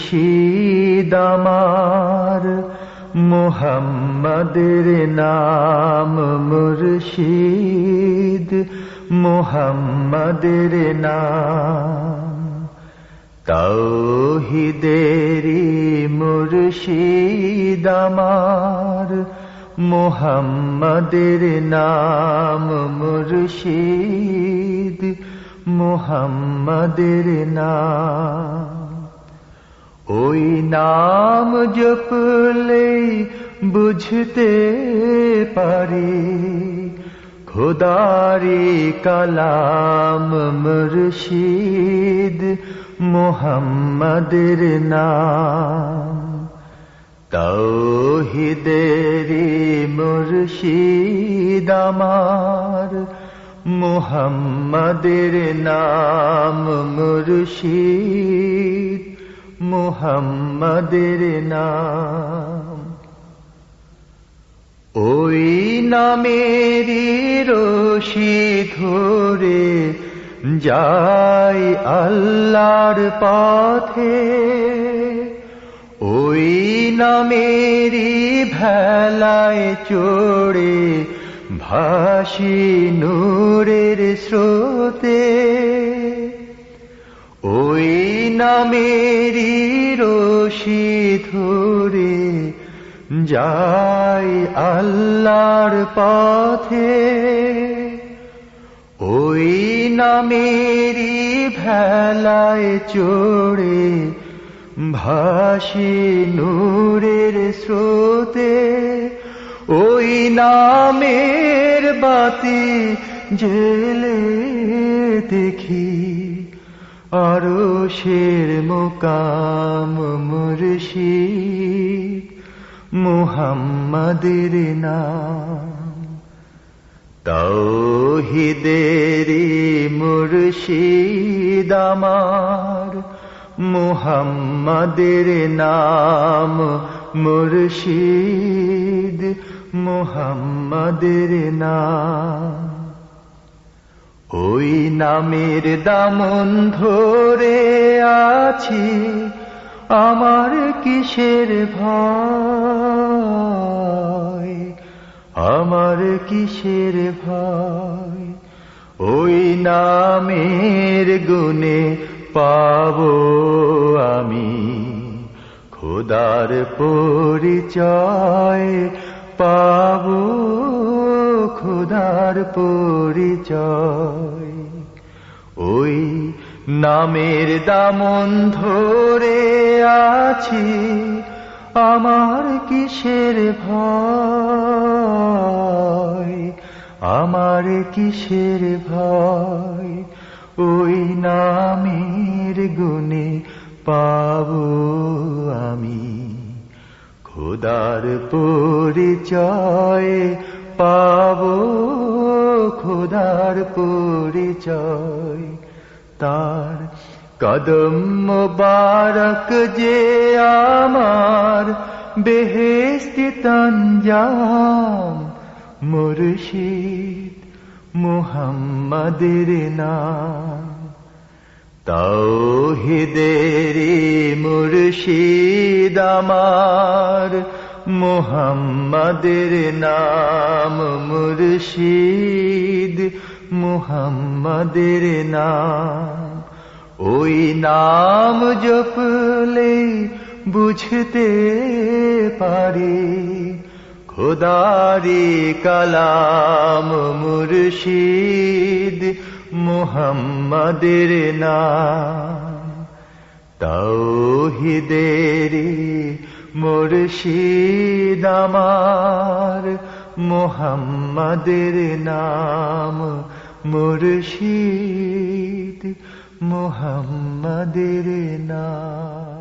মুর্শিদ আমার, মুহাম্মাদের নাম মুর্শিদ, মুহাম্মাদের নাম। তাওহীদেরই মুর্শিদ আমার, মুহাম্মাদের নাম মুর্শিদ, মুহাম্মাদের নাম। ওই নাম জপলেই বুঝতে পারি খোদারি কালাম মুর্শিদ, মুহাম্মাদের নাম। তাওহীদেরই মুর্শিদ আমার, মুহাম্মাদের নাম মুর্শিদ, মুহাম্মাদের নাম। ওই নামেরই রশি ধরে যাই আল্লাহর পথে, ওই নামেরই ভেলায় চড়ে ভাসি নূরের স্রোতে। ওই নামেরই রশি ধরে যাই আল্লাহর পথে, ওই নামেরই ভেলায় চড়ে ভাসি নূরের স্রোতে। ওই নামের বাতি জেলে দেখি আরশের মুকাম মুর্শিদ, মুহাম্মাদের নাম। তাওহীদেরই মুর্শিদ আমার, মুহাম্মাদের নাম মুর্শিদ, মুহাম্মাদের নাম। ওই নামের দামন ধরে আছি, আমার কিসের ভয়, আমার কিসের ভয়। ওই নামের গুণে পাবো আমি খোদার পরিচয়, পাবো খোদার পরিচয়। ওই নামের দামন ধরে আছি, আমার কিসের ভয়, আমার কিসের ভয়। ওই নামের গুণে পাবো আমি খোদার পরিচয়, পাবো খোদার পরিচয়। তার কদম মোবারক যে আমার বেহেশতি তঞ্জাম মুর্শিদ, মুহাম্মাদের নাম। তাওহীদেরই মুর্শিদ আমার, মুহাম্মাদের নাম মুর্শিদ, মুহাম্মাদের নাম। ওই নাম জপলে বুঝতে পারি খোদারি কালাম মুর্শিদ, মুহাম্মাদের নাম। তাওহীদেরই মুর্শিদ আমার, মুহাম্মাদের নাম মুর্শিদ, মুহাম্মাদের নাম।